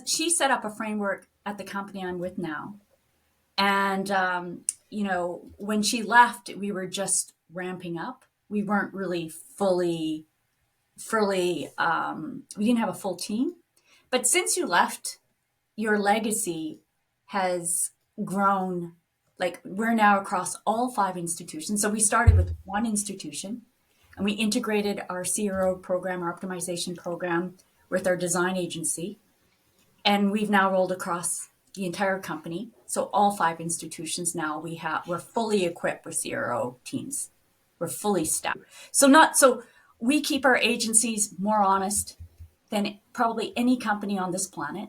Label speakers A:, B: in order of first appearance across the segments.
A: she set up a framework at the company I'm with now. And, when she left, we were just ramping up. We weren't really we didn't have a full team. But since you left, your legacy has grown. Like, we're now across all 5 institutions. So we started with one institution and we integrated our CRO program, our optimization program, with our design agency. And we've now rolled across the entire company. So all 5 institutions now we're fully equipped with CRO teams. We're fully staffed. So we keep our agencies more honest than probably any company on this planet.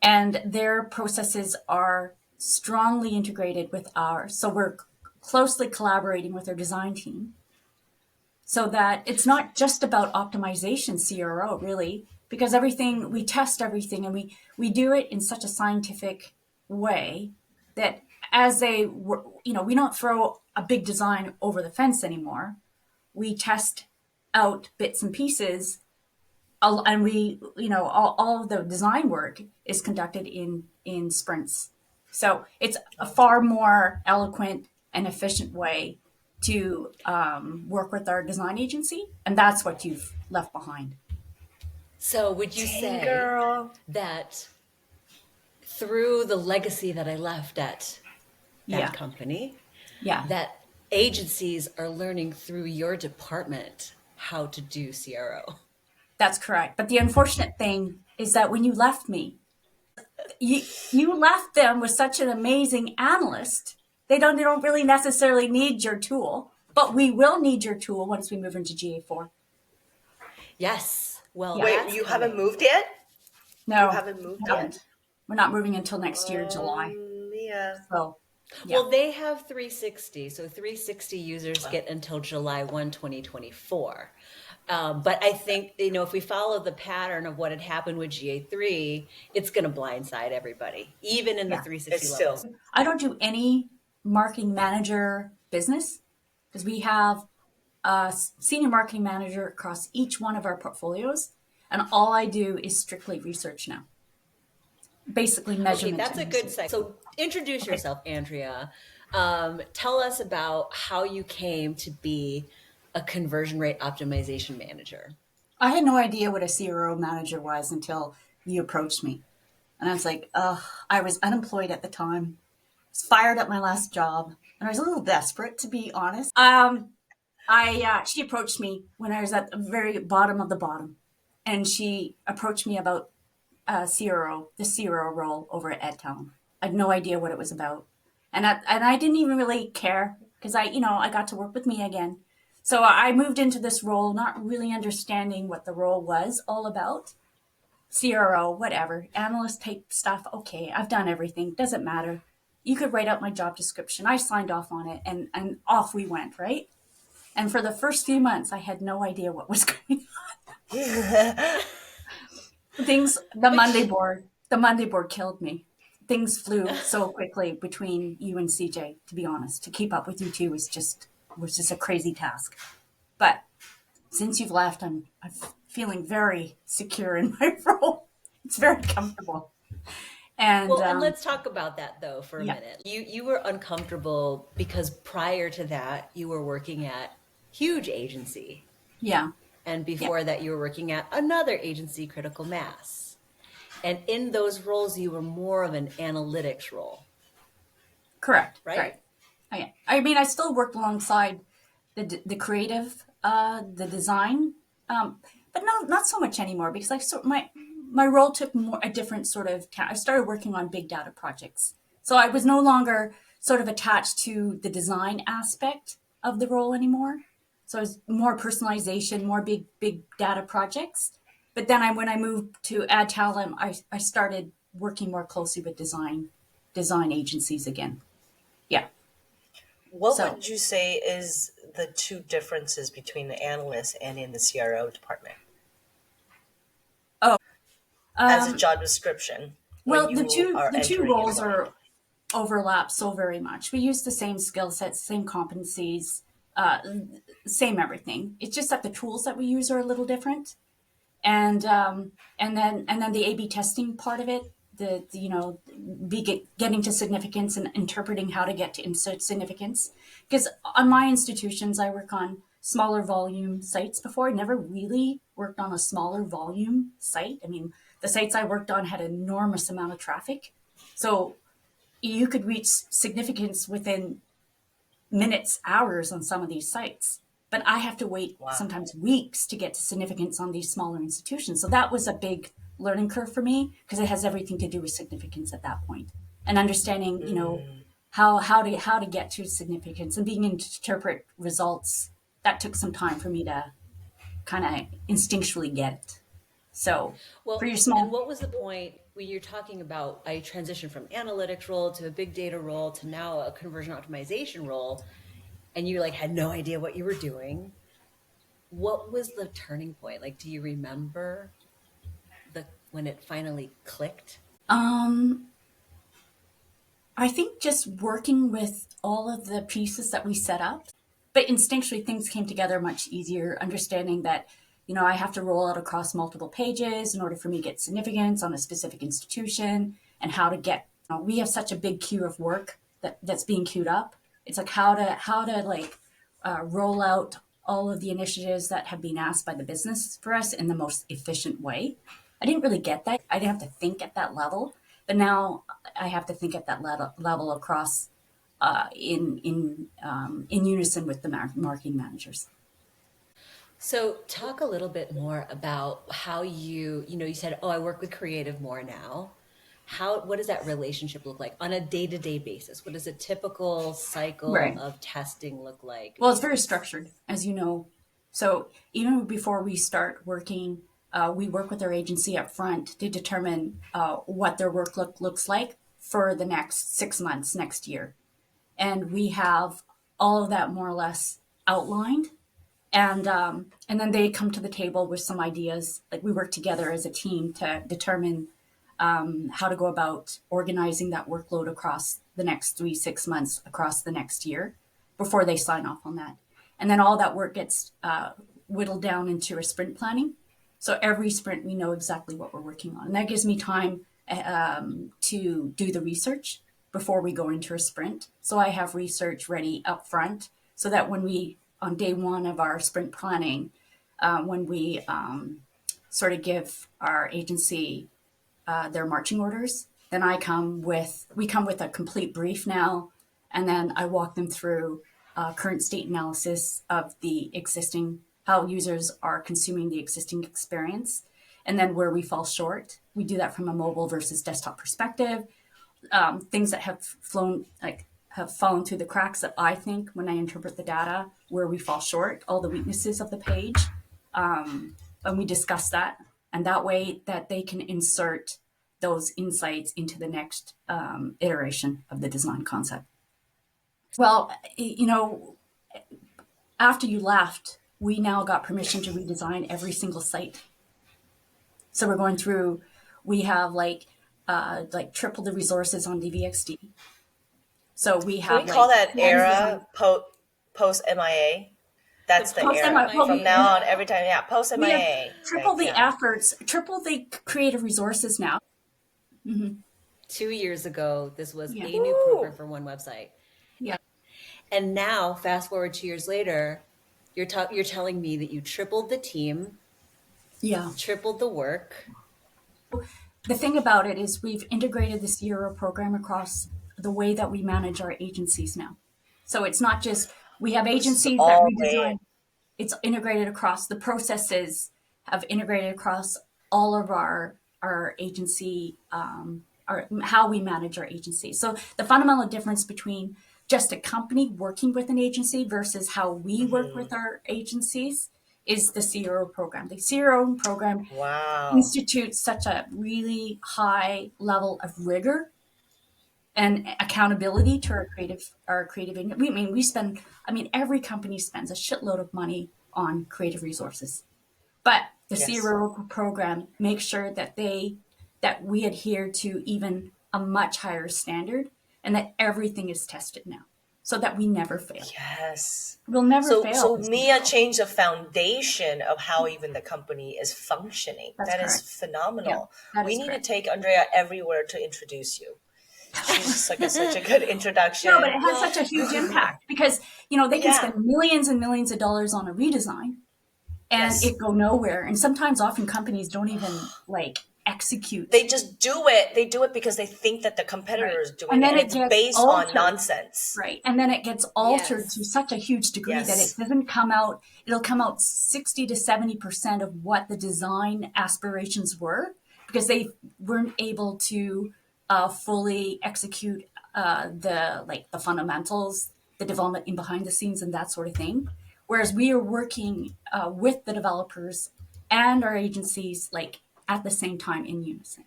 A: And their processes are strongly integrated with ours. So we're closely collaborating with our design team so that it's not just about optimization CRO, really, because we test everything, and we do it in such a scientific way that we don't throw a big design over the fence anymore. We test out bits and pieces, and all of the design work is conducted in sprints. So it's a far more eloquent and efficient way to work with our design agency, and that's what you've left behind.
B: So would you say that through the legacy that I left at that company, that agencies are learning through your department how to do CRO?
A: That's correct. But the unfortunate thing is that when you left me, you left them with such an amazing analyst. They don't really necessarily need your tool, but we will need your tool once we move into GA4.
B: Yes. Well,
C: wait, you haven't moved yet?
A: No,
C: you haven't moved yet.
A: We're not moving until next year, July.
C: Yeah.
A: So,
B: well, they have 360. So 360 users get until July 1, 2024. But I think, if we follow the pattern of what had happened with GA3, it's going to blindside everybody, even in the 360 levels.
A: I don't do any marketing manager business because we have a senior marketing manager across each one of our portfolios. And all I do is strictly research now. Basically measurement.
B: Okay, that's a good segue. So introduce yourself, Andrea. Tell us about how you came to be a conversion rate optimization manager.
A: I had no idea what a CRO manager was until you approached me. And I was like, I was unemployed at the time. I was fired at my last job. And I was a little desperate, to be honest. She approached me when I was at the very bottom of the bottom. And she approached me about the CRO role over at AdTalem. I had no idea what it was about. And I didn't even really care because I got to work with me again. So I moved into this role, not really understanding what the role was all about. CRO, whatever, analyst type stuff. Okay, I've done everything. Doesn't matter. You could write out my job description. I signed off on it, and off we went, right? And for the first few months, I had no idea what was going on. The Monday board killed me. Things flew so quickly between you and CJ, to be honest. To keep up with you two was just a crazy task. But since you've left, I'm feeling very secure in my role. It's very comfortable. And
B: let's talk about that though for a minute. You were uncomfortable because prior to that you were working at huge agency.
A: Yeah.
B: And before that you were working at another agency, Critical Mass. And in those roles you were more of an analytics role.
A: Correct.
B: Right?
A: I mean, I still worked alongside the creative, the design, but not so much anymore because my role took a different sort of. I started working on big data projects, so I was no longer sort of attached to the design aspect of the role anymore. So it was more personalization, more big data projects. But then when I moved to AdTalem, I started working more closely with design agencies again. Yeah.
C: What would you say is the two differences between the analyst and in the CRO department? As a job description.
A: Well, the two roles overlap so very much. We use the same skill sets, same competencies, same everything. It's just that the tools that we use are a little different. and then the A/B testing part of it, getting to significance and interpreting how to get to insert significance. Because on my institutions, I work on smaller volume sites before. I never really worked on a smaller volume site. I mean, the sites I worked on had an enormous amount of traffic, so you could reach significance within minutes, hours on some of these sites. But I have to wait sometimes weeks to get to significance on these smaller institutions. So that was a big learning curve for me, because it has everything to do with significance at that point, and understanding, how to get to significance and being able to interpret results. That took some time for me to kind of instinctually get it. So
B: for your small, and what was the point when you're talking about I transitioned from analytics role to a big data role to now a conversion optimization role, and you had no idea what you were doing? What was the turning point? Do you remember when it finally clicked?
A: I think just working with all of the pieces that we set up, but instinctually things came together much easier, understanding that, I have to roll out across multiple pages in order for me to get significance on a specific institution, and how to get, we have such a big queue of work that's being queued up. It's how to roll out all of the initiatives that have been asked by the business for us in the most efficient way. I didn't really get that. I didn't have to think at that level, but now I have to think at that level across in unison with the marketing managers.
B: So talk a little bit more about how you said, I work with creative more now. What does that relationship look like on a day-to-day basis? What does a typical cycle of testing look like?
A: Well, it's very structured, as you know. So even before we start working, we work with our agency up front to determine what their work looks like for the next 6 months, next year. And we have all of that more or less outlined. And then they come to the table with some ideas. We work together as a team to determine how to go about organizing that workload across the next 3-6 months, across the next year, before they sign off on that. And then all that work gets whittled down into a sprint planning. So every sprint, we know exactly what we're working on. And that gives me time to do the research before we go into a sprint. So I have research ready up front, so that when we, on day one of our sprint planning, when we sort of give our agency their marching orders, then we come with a complete brief now, and then I walk them through current state analysis of the existing, how users are consuming the existing experience, and then where we fall short. We do that from a mobile versus desktop perspective. Things that have fallen through the cracks that I think, when I interpret the data, where we fall short, all the weaknesses of the page, and we discuss that, and that way that they can insert those insights into the next iteration of the design concept. Well, after you left, we now got permission to redesign every single site. So we're going through, we have triple the resources on DVXD. So we have.
C: Can we call that era post MIA? That's the era. From now on, every time, post MIA.
A: Triple the efforts, triple the creative resources now.
B: Mm-hmm. 2 years ago, this was a new program for one website.
A: Yeah.
B: And now, fast forward 2 years later, you're telling me that you tripled the team.
A: Yeah.
B: Tripled the work.
A: The thing about it is we've integrated the CRO program across the way that we manage our agencies now. So it's not just, we have agencies that we design. It's integrated across, the processes have integrated across all of our agency, how we manage our agency. So the fundamental difference between just a company working with an agency versus how we work with our agencies is the CRO program. The CRO program institutes such a really high level of rigor and accountability to our creative. Every company spends a shitload of money on creative resources, but the CRO program makes sure that we adhere to even a much higher standard, and that everything is tested now. so that we never fail.
C: Yes.
A: We'll never fail.
C: So Mia changed the foundation of how even the company is functioning.
A: That's
C: that
A: correct.
C: is phenomenal.
A: Yeah,
C: we need
A: correct.
C: to take Andrea everywhere to introduce you. She's like such a good introduction.
A: No, but it has such a huge impact because, they can spend millions and millions of dollars on a redesign and it go nowhere. And sometimes often companies don't even execute.
C: They just do it. They do it because they think that the competitor is doing it. And it's based on nonsense.
A: Right. And then it gets altered to such a huge degree that it doesn't come out. It'll come out 60 to 70% of what the design aspirations were because they weren't able to fully execute the fundamentals, the development in behind the scenes and that sort of thing. Whereas we are working with the developers and our agencies at the same time in unison.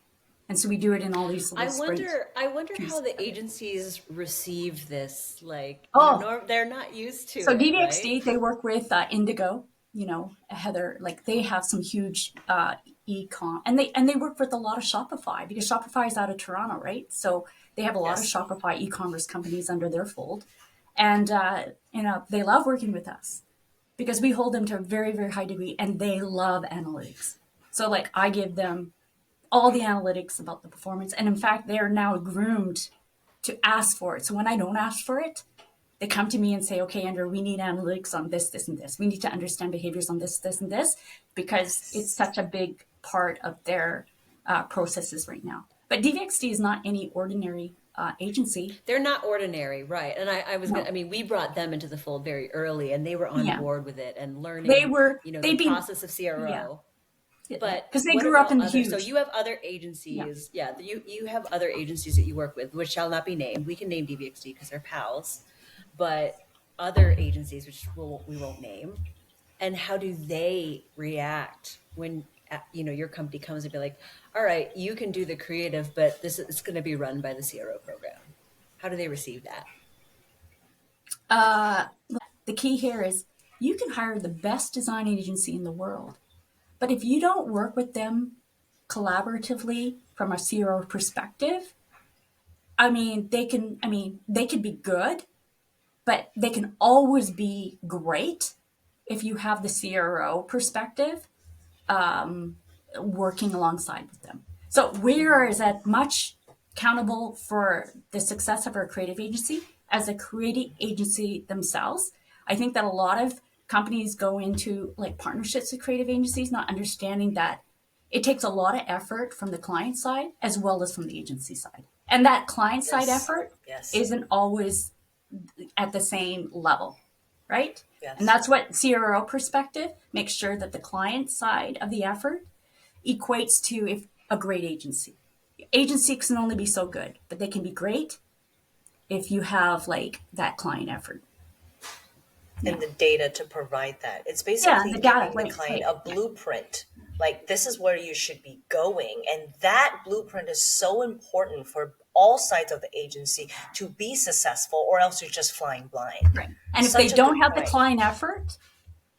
A: And so we do it in all these little
B: I wonder how the agencies receive this. They're not used to
A: so
B: it.
A: DVXD,
B: right?
A: They work with Indigo, Heather, they have some huge e-com and they work with a lot of Shopify because Shopify is out of Toronto, right? So they have a lot of Shopify e-commerce companies under their fold. And, they love working with us because we hold them to a very, very high degree and they love analytics. So I give them all the analytics about the performance. And in fact, they are now groomed to ask for it. So when I don't ask for it, they come to me and say, okay, Andrea, we need analytics on this, this, and this. We need to understand behaviors on this, this, and this, because it's such a big part of their processes right now. But DVXD is not any ordinary agency.
B: They're not ordinary, right? And we brought them into the fold very early, and they were on board with it and learning. The process of CRO.
A: Yeah.
B: But
A: because they grew up in huge.
B: So you have other agencies, you have other agencies that you work with, which shall not be named. We can name DVXD because they're pals, but other agencies, which we won't name. And how do they react when your company comes and be like, all right, you can do the creative, but it's going to be run by the CRO program? How do they receive
A: that? The key here is you can hire the best design agency in the world, but if you don't work with them collaboratively from a CRO perspective, they can be good, but they can always be great if you have the CRO perspective working alongside with them. So we are as much accountable for the success of our creative agency as a creative agency themselves. I think that a lot of companies go into partnerships with creative agencies, not understanding that it takes a lot of effort from the client side as well as from the agency side. And that client side effort isn't always at the same level, right? Yes. And that's what CRO perspective makes sure that the client side of the effort equates to a great agency. Agency can only be so good, but they can be great if you have that client effort.
C: And the data to provide that. It's basically giving the client a blueprint. This is where you should be going. And that blueprint is so important for all sides of the agency to be successful, or else you're just flying blind.
A: Right. And if they don't have the client effort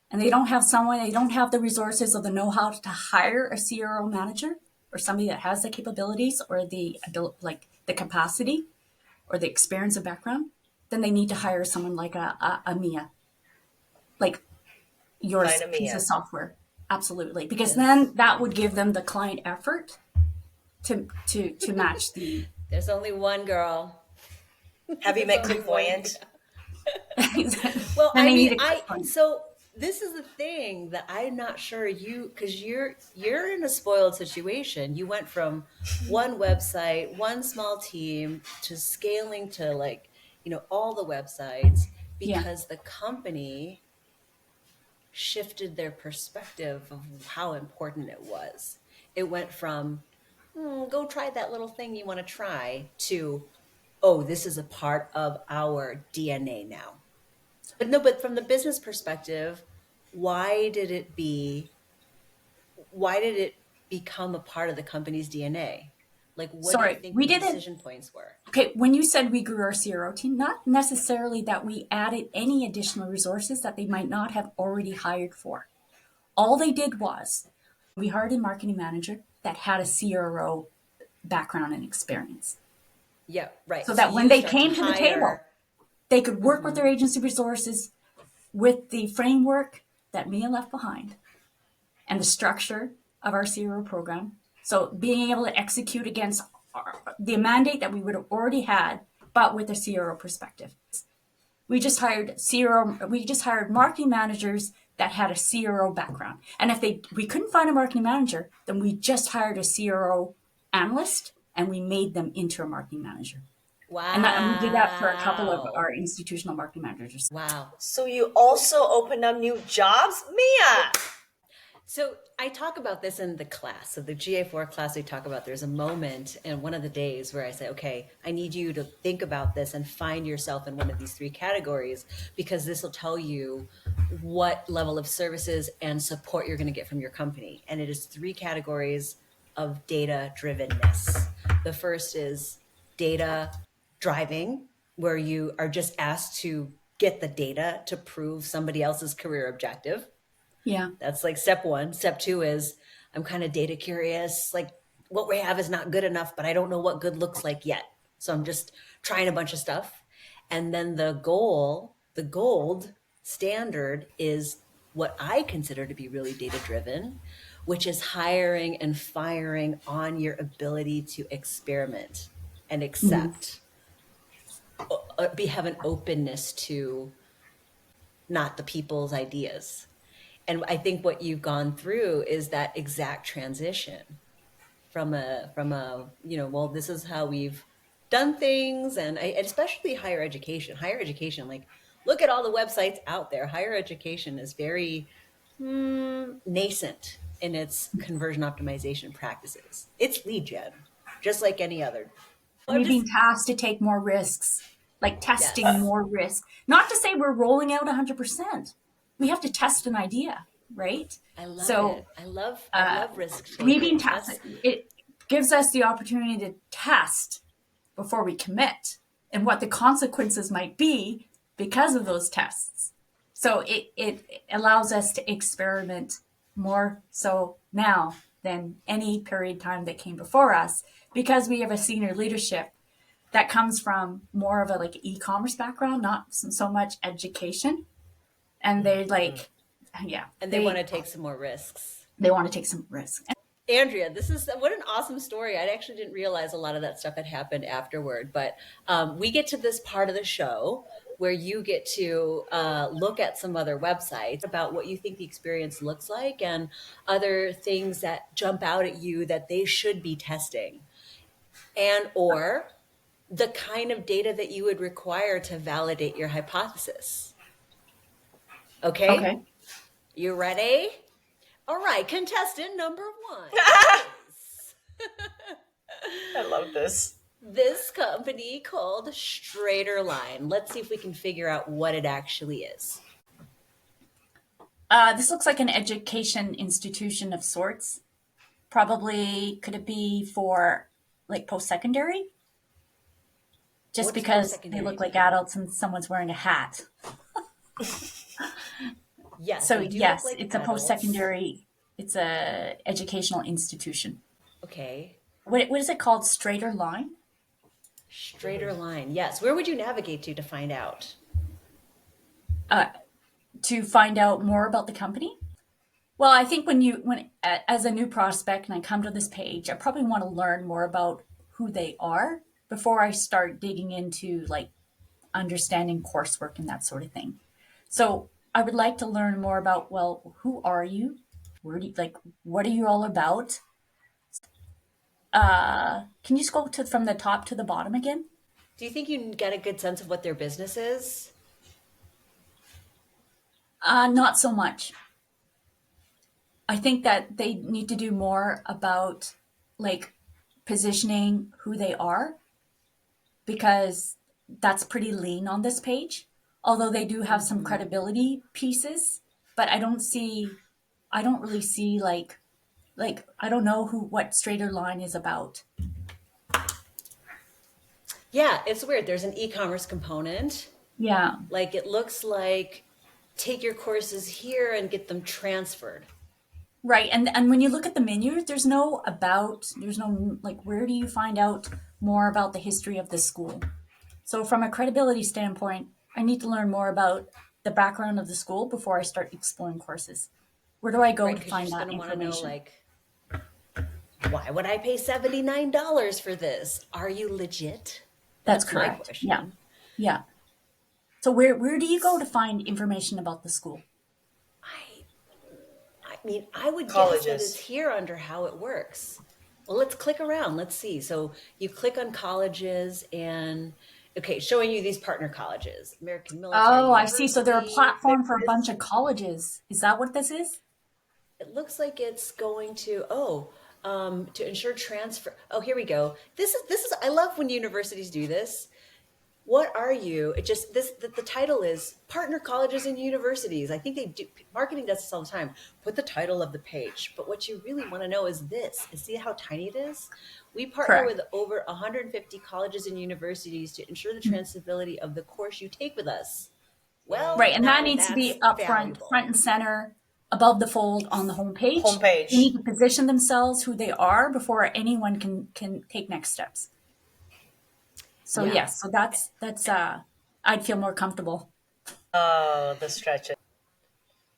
A: and they don't have the resources or the know-how to hire a CRO manager or somebody that has the capabilities or the capacity or the experience or background, then they need to hire someone like a Mia. Your piece of software. Absolutely. Because then that would give them the client effort to match the...
B: There's only one girl.
C: Have you met Clairvoyant?
B: Well, so this is the thing that I'm not sure because you're in a spoiled situation. You went from one website, one small team to scaling to all the websites because the company shifted their perspective of how important it was. It went from, go try that little thing you want to try to, oh, this is a part of our DNA now. But from the business perspective, why did it become a part of the company's DNA? What do you think the decision points were?
A: Okay, when you said we grew our CRO team, not necessarily that we added any additional resources that they might not have already hired for. All they did was we hired a marketing manager that had a CRO background and experience.
B: Yeah, right.
A: So that when they came to the table, they could work with their agency resources with the framework that Mia left behind and the structure of our CRO program. So being able to execute against the mandate that we would have already had, but with a CRO perspective. We just hired marketing managers that had a CRO background. And if we couldn't find a marketing manager, then we just hired a CRO analyst and we made them into a marketing manager.
B: Wow.
A: And we did that for a couple of our institutional marketing managers.
B: Wow.
C: So you also opened up new jobs, Mia?
B: So I talk about this in the class. So the GA4 class, we talk about there's a moment in one of the days where I say, okay, I need you to think about this and find yourself in one of these 3 categories, because this will tell you what level of services and support you're going to get from your company. And it is 3 categories of data drivenness. The first is data driving, where you are just asked to get the data to prove somebody else's career objective.
A: Yeah.
B: That's like step 1. Step 2 is I'm kind of data curious. Like what we have is not good enough, but I don't know what good looks like yet. So I'm just trying a bunch of stuff. And then the gold standard is what I consider to be really data driven, which is hiring and firing on your ability to experiment and accept, have an openness to not the people's ideas. And I think what you've gone through is that exact transition from a, well, this is how we've done things. And especially higher education, like look at all the websites out there. Higher education is very nascent in its conversion optimization practices. It's lead gen, just like any other.
A: We've been tasked to take more risks, like testing more risks. Not to say we're rolling out 100%. We have to test an idea, right?
B: I love it. I love risk taking.
A: We've been tested. It gives us the opportunity to test before we commit and what the consequences might be because of those tests. So it allows us to experiment more so now than any period of time that came before us, because we have a senior leadership that comes from more of a like e-commerce background, not so much education. And they're like,
B: and they want to take some more risks.
A: They want to take some risks.
B: Andrea, what an awesome story. I actually didn't realize a lot of that stuff had happened afterward, but we get to this part of the show where you get to look at some other websites about what you think the experience looks like and other things that jump out at you that they should be testing, and or the kind of data that you would require to validate your hypothesis. Okay. You ready? All right, contestant number 1.
C: I love this.
B: This company called Straighter Line. Let's see if we can figure out what it actually is.
A: This looks like an education institution of sorts. Probably, could it be for like post-secondary? Just because they look like adults and someone's wearing a hat.
B: Yes.
A: So yes, like it's adults. A post-secondary. It's a educational institution.
B: Okay.
A: What is it called? Straighter Line?
B: Straighter Line. Yes. Where would you navigate to find out?
A: To find out more about the company? Well, I think when as a new prospect and I come to this page, I probably want to learn more about who they are before I start digging into like understanding coursework and that sort of thing. So I would like to learn more about, well, who are you? Where do you, like, what are you all about? Can you just go from the top to the bottom again?
B: Do you think you get a good sense of what their business is?
A: Not so much. I think that they need to do more about like positioning who they are, because that's pretty lean on this page. Although they do have some credibility pieces, but I don't really see like I don't know what Straighter Line is about.
B: Yeah, it's weird. There's an e-commerce component.
A: Yeah.
B: Like it looks like take your courses here and get them transferred.
A: Right. And when you look at the menu, there's no like where do you find out more about the history of the school? So from a credibility standpoint, I need to learn more about the background of the school before I start exploring courses. Where do I go to find that information?
B: Know, why would I pay $79 for this? Are you legit?
A: That's correct. My question. Yeah. Yeah. So where do you go to find information about the school?
B: I mean, I would guess that it's here under how it works. Well, let's click around. Let's see. So you click on colleges and, okay, showing you these partner colleges, American Military.
A: Oh, I see. So they're a platform for a bunch of colleges. Is that what this is?
B: It looks like it's going to, to ensure transfer. Oh, here we go. This is, I love when universities do this. What are you? It just, the title is Partner Colleges and Universities. I think they do, marketing does this all the time. Put the title of the page. But what you really want to know is this, and see how tiny it is? We partner with over 150 colleges and universities to ensure the transferability of the course you take with us. Well,
A: right. And that needs to be up front and center, above the fold on the homepage. They need to position themselves who they are before anyone can take next steps. So yes, so that's I'd feel more comfortable.
C: Oh, the stretches.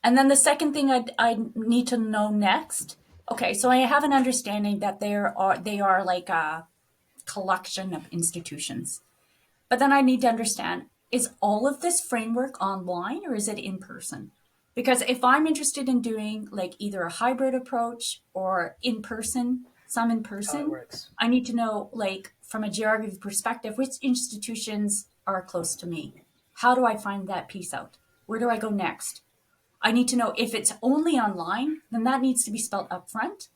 A: And then the second thing I need to know next. Okay, so I have an understanding that they are like a collection of institutions. But then I need to understand, is all of this framework online or is it in person? Because if I'm interested in doing like either a hybrid approach or in person, I need to know, like, from a geography perspective, which institutions are close to me. How do I find that piece out? Where do I go next? I need to know if it's only online, then that needs to be spelled up front.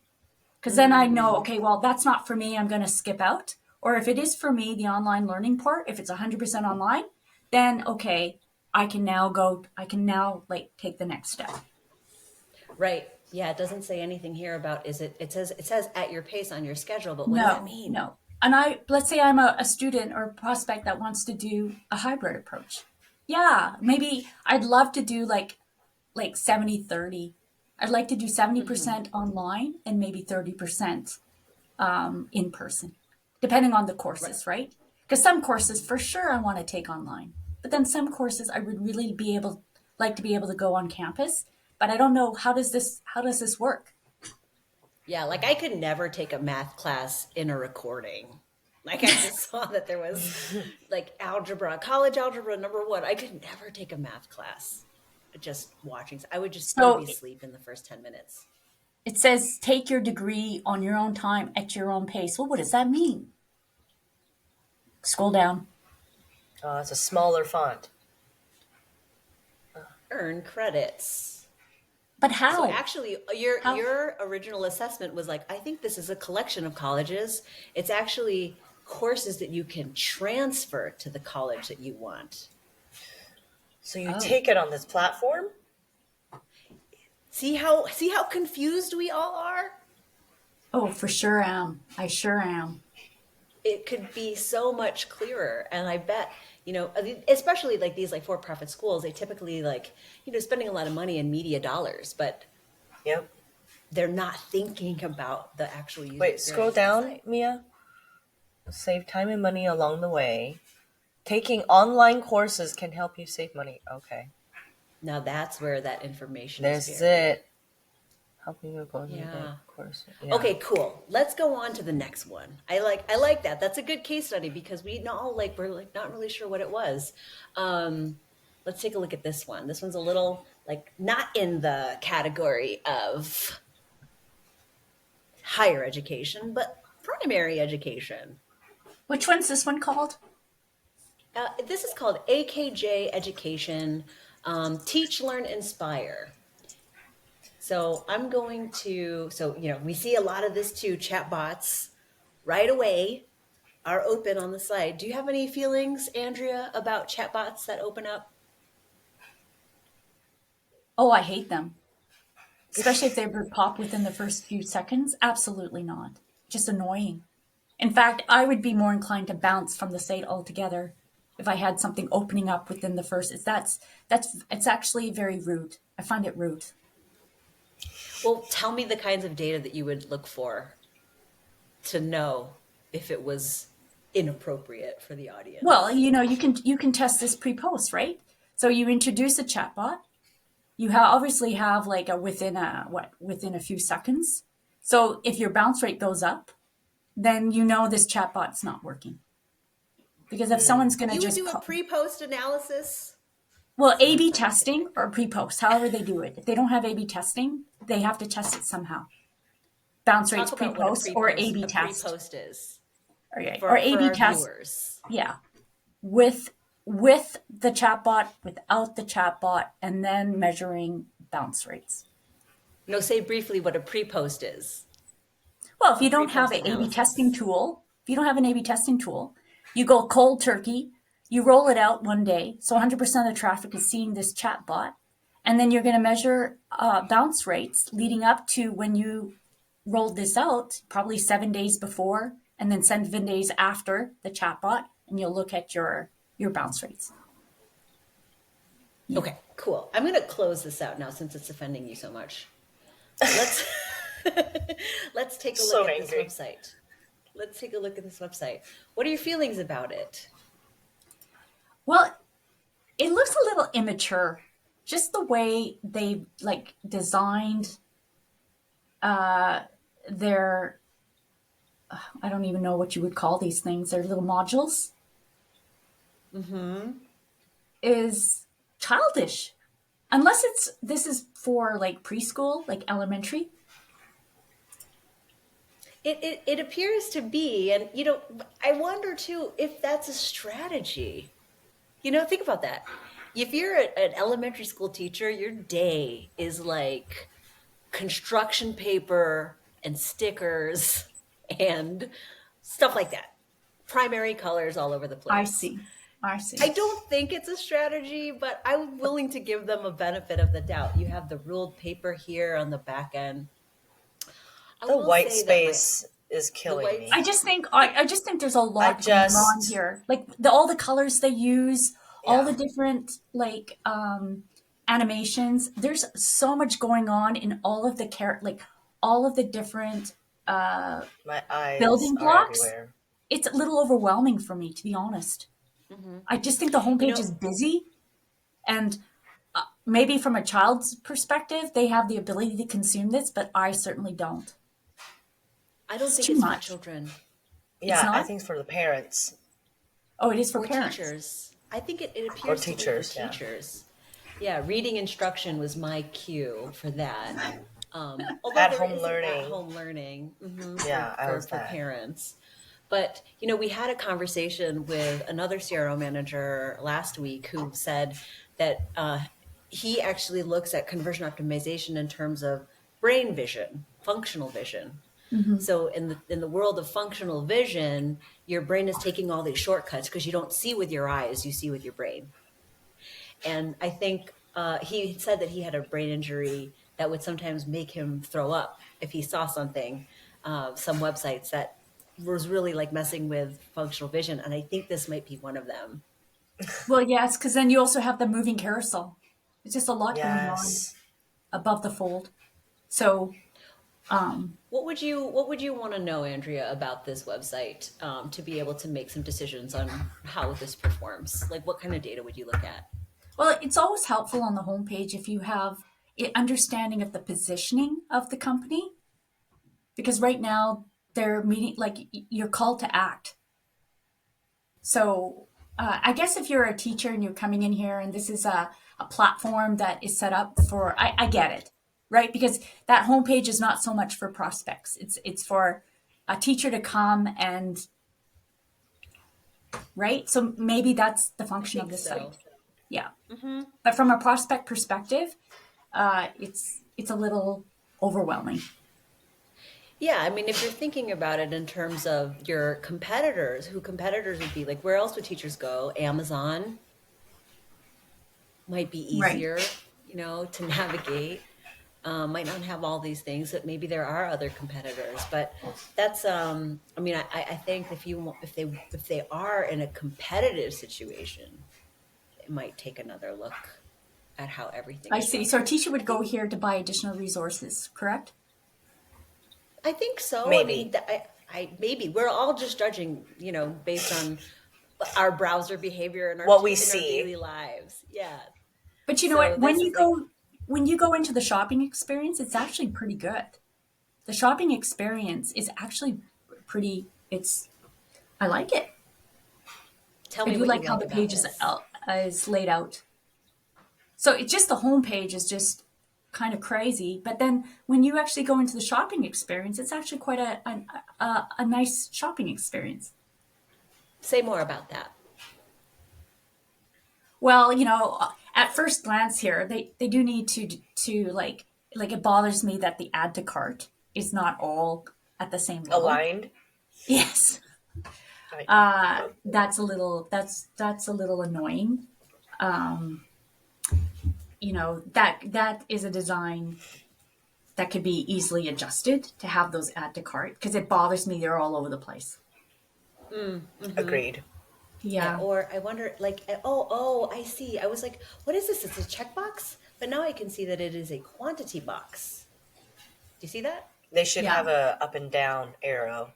A: Because then I know, okay, well, that's not for me, I'm going to skip out. Or if it is for me, the online learning part, if it's 100% online, then okay, I can now like take the next step.
B: Right. Yeah, it doesn't say anything here about it says at your pace on your schedule, but what does that mean?
A: No. And let's say I'm a student or a prospect that wants to do a hybrid approach. Yeah, maybe I'd love to do like 70-30. I'd like to do 70% online and maybe 30% in person, depending on the courses, right? Because some courses for sure I want to take online, but then some courses I would really like to be able to go on campus. But I don't know, how does this work?
B: Yeah, like I could never take a math class in a recording. Like I just saw that there was like college algebra #1. I could never take a math class just watching. I would just be asleep in the first 10 minutes.
A: It says take your degree on your own time at your own pace. Well, what does that mean? Scroll down.
C: It's a smaller font.
B: Earn credits.
A: But how?
B: So actually, your original assessment was like, I think this is a collection of colleges. It's actually courses that you can transfer to the college that you want.
C: So you take it on this platform?
B: See how confused we all are?
A: Oh, for sure am. I sure am.
B: It could be so much clearer. And I bet, especially like these like for-profit schools, they typically like, spending a lot of money in media dollars, but they're not thinking about the actual user.
C: Wait, scroll down, Mia. Save time and money along the way. Taking online courses can help you save money. Okay.
B: Now that's where that information
C: is. There's it. Helping you go to the course.
B: Yeah. Okay, cool. Let's go on to the next one. I like that. That's a good case study because we're not really sure what it was. Let's take a look at this one. This one's a little like not in the category of higher education, but primary education.
A: Which one's this one called?
B: This is called AKJ Education, Teach, Learn, Inspire. So we see a lot of this too. Chatbots right away are open on the site. Do you have any feelings, Andrea, about chatbots that open up?
A: Oh, I hate them. Especially if they pop within the first few seconds. Absolutely not. Just annoying. In fact, I would be more inclined to bounce from the site altogether if I had something opening up within the first. It's actually very rude. I find it rude.
B: Well, tell me the kinds of data that you would look for to know if it was inappropriate for the audience?
A: Well, you can test this pre-post, right? So you introduce a chatbot. You obviously have like within a few seconds. So if your bounce rate goes up, then this chatbot's not working. Because if someone's going to
B: just do a pre-post analysis.
A: Well, A/B testing or pre-post, however they do it. If they don't have A/B testing, they have to test it somehow. Bounce rates pre-post or A/B test.
B: Pre-post is.
A: Or A/B test.
B: Viewers.
A: Yeah. With the chatbot, without the chatbot, and then measuring bounce rates.
B: Say briefly what a pre-post is.
A: Well, if you don't have an A/B testing tool, you go cold turkey, you roll it out one day, so 100% of the traffic is seeing this chatbot, and then you're going to measure bounce rates leading up to when you rolled this out, probably 7 days before, and then 7 days after the chatbot, and you'll look at your bounce rates.
B: Yeah. Okay, cool. I'm going to close this out now since it's offending you so much. Let's take a look at this website. Let's take a look at this website. What are your feelings about it?
A: Well, it looks a little immature. Just the way they designed their, I don't even know what you would call these things. Their little modules. Is childish. Unless this is for preschool, elementary.
B: It appears to be, and I wonder too if that's a strategy. Think about that. If you're an elementary school teacher, your day is like construction paper and stickers and stuff like that. Primary colors all over the place.
A: I see.
B: I don't think it's a strategy, but I'm willing to give them a benefit of the doubt. You have the ruled paper here on the back end.
C: The white space is killing me.
A: I just think there's a lot going on here. All the colors they use, all the different animations. There's so much going on in all of the all of the different
C: my eyes
A: building blocks.
C: Everywhere.
A: It's a little overwhelming for me, to be honest. I just think the homepage is busy, and maybe from a child's perspective, they have the ability to consume this, but I certainly don't.
B: I don't think it's for children.
C: Yeah, I think it's for the parents.
A: Oh, it is for parents.
B: Teachers. I think it appears to be for teachers. Yeah, reading instruction was my cue for that.
C: At home
B: learning. For parents. But, we had a conversation with another CRO manager last week who said that he actually looks at conversion optimization in terms of brain vision, functional vision. So in the world of functional vision, your brain is taking all these shortcuts because you don't see with your eyes, you see with your brain. And I think he said that he had a brain injury that would sometimes make him throw up if he saw something, some websites that was really messing with functional vision. And I think this might be one of them.
A: Well, yes, because then you also have the moving carousel. It's just a lot going on above the fold. So
B: what would you want to know, Andrea, about this website to be able to make some decisions on how this performs? What kind of data would you look at?
A: Well, it's always helpful on the homepage if you have an understanding of the positioning of the company, because right now they're meeting your call to act. So I guess if you're a teacher and you're coming in here and this is a platform that is set up for, I get it, right? Because that homepage is not so much for prospects. It's for a teacher to come and, right? So maybe that's the function of this site. Yeah. But from a prospect perspective, it's a little overwhelming.
B: Yeah, I mean, if you're thinking about it in terms of your competitors, who competitors would be, where else would teachers go? Amazon might be easier, to navigate. Might not have all these things, but maybe there are other competitors. But that's, I think if they are in a competitive situation, it might take another look at how everything.
A: I see. So a teacher would go here to buy additional resources, correct?
B: I think so.
C: Maybe.
B: maybe we're all just judging, based on our browser behavior and our,
C: what we
B: in
C: see.
B: our daily lives. Yeah.
A: But you know what? When you go into the shopping experience, it's actually pretty good. The shopping experience is actually pretty. I like it.
B: Tell me
A: I do like how the page is laid out. So it's just the home page is just kind of crazy, but then when you actually go into the shopping experience, it's actually quite a nice shopping experience.
B: Say more about that.
A: Well, at first glance here, they do need to like it bothers me that the add to cart is not all at the same level.
C: Aligned.
A: Yes. That's a little annoying. That is a design that could be easily adjusted to have those add to cart, because it bothers me they're all over the place.
B: Mm-hmm.
C: Agreed.
A: Yeah.
B: Or I wonder, I see. I was like, what is this? It's a checkbox? But now I can see that it is a quantity box. Do you see that?
C: They should have a up and down arrow.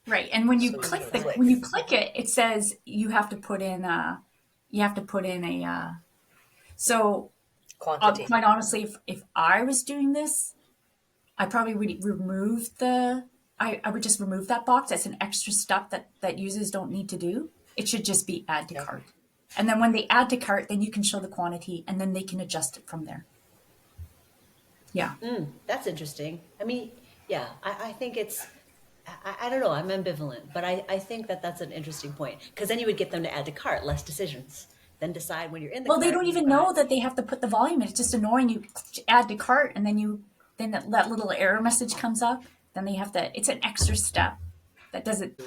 A: Right. And when you click it, it says you have to put in a so
C: quantity.
A: Quite honestly, if I was doing this, I probably would remove I would just remove that box. That's an extra step that users don't need to do. It should just be add to cart. And then when they add to cart, then you can show the quantity and then they can adjust it from there. Yeah.
B: That's interesting. I mean, yeah, I think it's, I don't know, I'm ambivalent, but I think that's an interesting point, because then you would get them to add to cart, less decisions, then decide when you're in the cart.
A: Well, they don't even know that they have to put the volume in. It's just annoying. You add to cart and then that little error message comes up. Then they have to, it's an extra step that doesn't.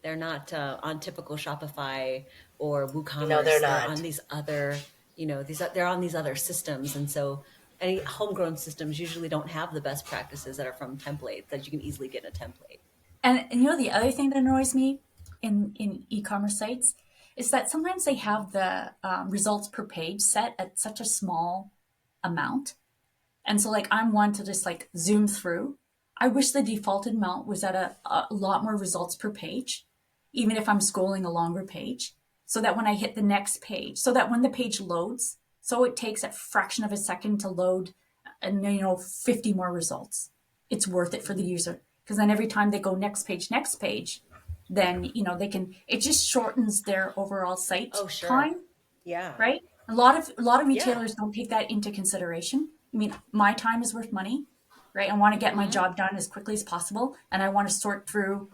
B: They're not on typical Shopify or WooCommerce.
C: No, they're not.
B: They're on these other, they're on these other systems. And so any homegrown systems usually don't have the best practices that are from templates that you can easily get in a template.
A: And the other thing that annoys me in e-commerce sites is that sometimes they have the results per page set at such a small amount. And so I'm one to just zoom through. I wish the defaulted amount was at a lot more results per page, even if I'm scrolling a longer page, so that when I hit the next page, so that when the page loads, so it takes a fraction of a second to load 50 more results. It's worth it for the user, because then every time they go next page, then they can, it just shortens their overall site time.
B: Yeah.
A: Right? A lot of retailers don't take that into consideration. I mean, my time is worth money, right? I want to get my job done as quickly as possible, and I want to sort through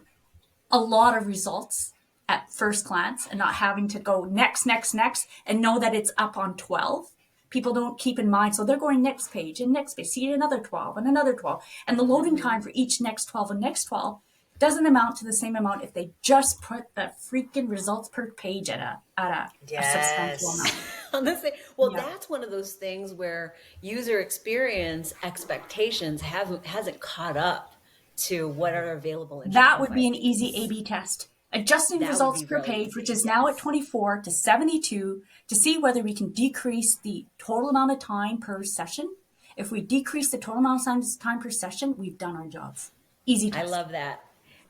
A: a lot of results at first glance and not having to go next, and know that it's up on 12. People don't keep in mind, so they're going next page, see another 12 and another 12. And the loading time for each next 12 and next 12 doesn't amount to the same amount if they just put the freaking results per page at a substantial amount.
B: That's one of those things where user experience expectations hasn't caught up to what are available in
A: that would be an easy A/B test. Adjusting results per page, which is now at 24 to 72, to see whether we can decrease the total amount of time per session. If we decrease the total amount of time per session, we've done our jobs. Easy test.
B: I love that.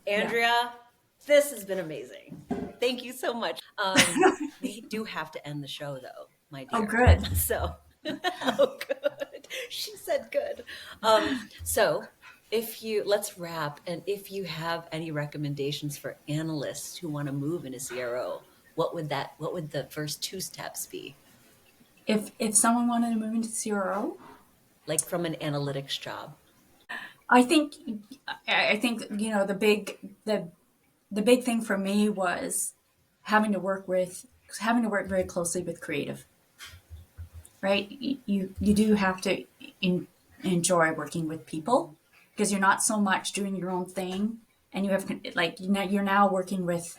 B: Andrea, this has been amazing. Thank you so much. We do have to end the show, though, my dear.
A: Oh, good.
B: So, good. She said good. So, let's wrap. And if you have any recommendations for analysts who want to move into CRO, what would the first 2 steps be?
A: If someone wanted to move into CRO,
B: like from an analytics job.
A: I think the big thing for me was having to work very closely with creative. Right? You do have to enjoy working with people, because you're not so much doing your own thing, and you have you're now working with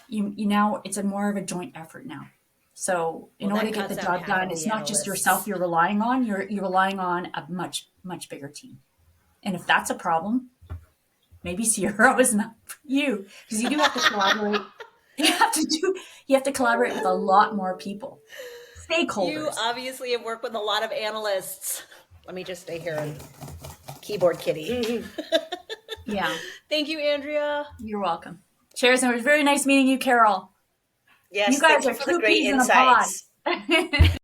A: it's more of a joint effort now. So in order to get the job done, it's not just yourself you're relying on. You're relying on a much bigger team. And if that's a problem, maybe CRO is not for you, because you do have to collaborate. You have to collaborate with a lot more people, stakeholders.
B: You obviously have worked with a lot of analysts. Let me just stay here and keyboard kitty.
A: Yeah.
B: Thank you, Andrea.
A: You're welcome. Cheers, and it was very nice meeting you, Carol.
C: Yes,
A: you guys
C: thank you
A: are
C: for
A: two
C: the great
A: peas
C: insights.
A: in a pod.